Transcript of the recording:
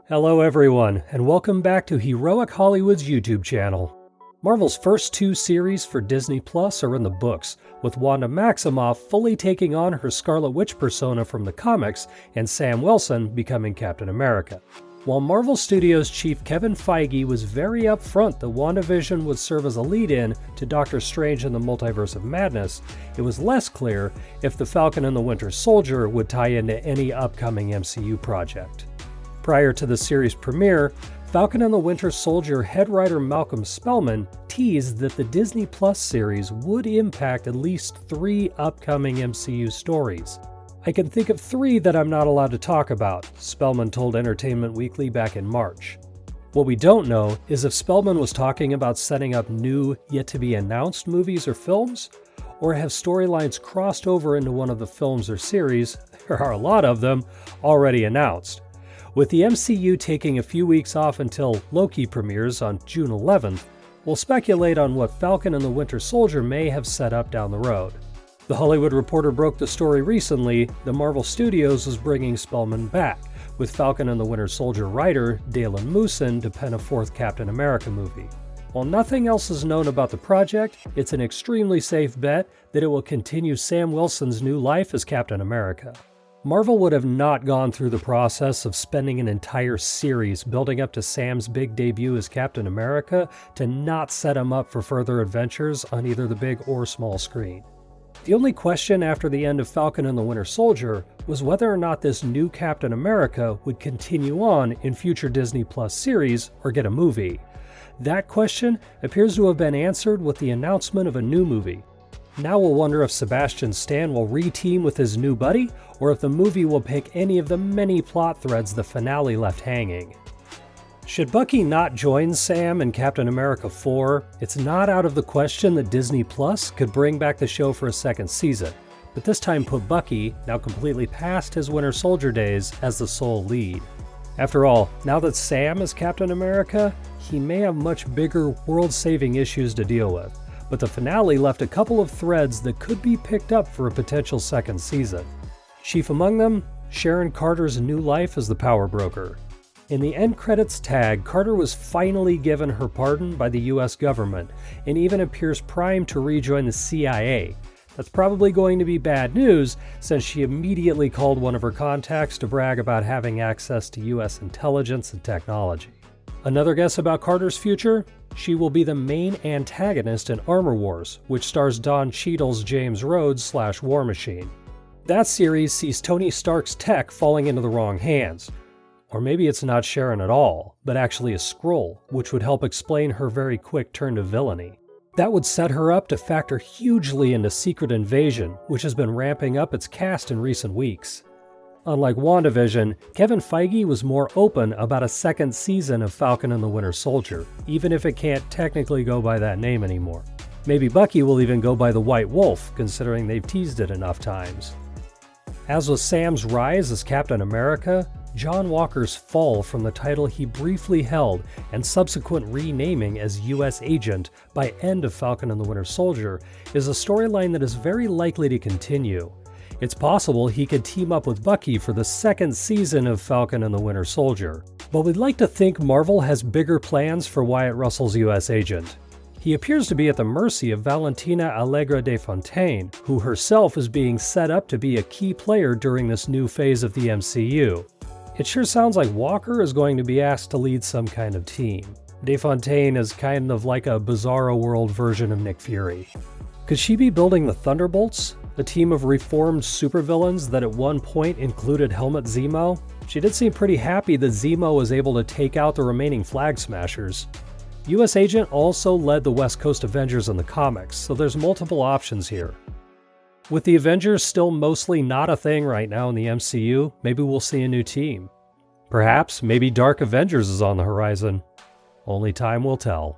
Hello everyone, and welcome back to Heroic Hollywood's YouTube channel. Marvel's first two series for Disney Plus are in the books, with Wanda Maximoff fully taking on her Scarlet Witch persona from the comics and Sam Wilson becoming Captain America. While Marvel Studios chief Kevin Feige was very upfront that WandaVision would serve as a lead-in to Doctor Strange in the Multiverse of Madness, it was less clear if the Falcon and the Winter Soldier would tie into any upcoming MCU project. Prior to the series premiere, Falcon and the Winter Soldier head writer Malcolm Spellman teased that the Disney Plus series would impact at least 3 upcoming MCU stories. "I can think of 3 that I'm not allowed to talk about," Spellman told Entertainment Weekly back in March. What we don't know is if Spellman was talking about setting up new, yet-to-be-announced movies or films, or have storylines crossed over into one of the films or series, there are a lot of them, already announced. With the MCU taking a few weeks off until Loki premieres on June 11th, we'll speculate on what Falcon and the Winter Soldier may have set up down the road. The Hollywood Reporter broke the story recently that Marvel Studios was bringing Spellman back, with Falcon and the Winter Soldier writer Dalen Moosen to pen a 4th Captain America movie. While nothing else is known about the project, it's an extremely safe bet that it will continue Sam Wilson's new life as Captain America. Marvel would have not gone through the process of spending an entire series building up to Sam's big debut as Captain America to not set him up for further adventures on either the big or small screen. The only question after the end of Falcon and the Winter Soldier was whether or not this new Captain America would continue on in future Disney Plus series or get a movie. That question appears to have been answered with the announcement of a new movie. Now we'll wonder if Sebastian Stan will re-team with his new buddy, or if the movie will pick any of the many plot threads the finale left hanging. Should Bucky not join Sam in Captain America 4, it's not out of the question that Disney Plus could bring back the show for a second season, but this time put Bucky, now completely past his Winter Soldier days, as the sole lead. After all, now that Sam is Captain America, he may have much bigger world-saving issues to deal with. But the finale left a couple of threads that could be picked up for a potential second season. Chief among them, Sharon Carter's new life as the Power Broker. In the end credits tag, Carter was finally given her pardon by the US government, and even appears primed to rejoin the CIA. That's probably going to be bad news, since she immediately called one of her contacts to brag about having access to US intelligence and technology. Another guess about Carter's future? She will be the main antagonist in Armor Wars, which stars Don Cheadle's James Rhodes / War Machine. That series sees Tony Stark's tech falling into the wrong hands. Or maybe it's not Sharon at all, but actually a Skrull, which would help explain her very quick turn to villainy. That would set her up to factor hugely into Secret Invasion, which has been ramping up its cast in recent weeks. Unlike WandaVision, Kevin Feige was more open about a second season of Falcon and the Winter Soldier, even if it can't technically go by that name anymore. Maybe Bucky will even go by the White Wolf, considering they've teased it enough times. As with Sam's rise as Captain America, John Walker's fall from the title he briefly held and subsequent renaming as US Agent by end of Falcon and the Winter Soldier is a storyline that is very likely to continue. It's possible he could team up with Bucky for the second season of Falcon and the Winter Soldier. But we'd like to think Marvel has bigger plans for Wyatt Russell's US Agent. He appears to be at the mercy of Valentina Allegra de Fontaine, who herself is being set up to be a key player during this new phase of the MCU. It sure sounds like Walker is going to be asked to lead some kind of team. De Fontaine is kind of like a Bizarro World version of Nick Fury. Could she be building the Thunderbolts? A team of reformed supervillains that at one point included Helmut Zemo? She did seem pretty happy that Zemo was able to take out the remaining Flag Smashers. US Agent also led the West Coast Avengers in the comics, so there's multiple options here. With the Avengers still mostly not a thing right now in the MCU, maybe we'll see a new team. Perhaps, maybe Dark Avengers is on the horizon. Only time will tell.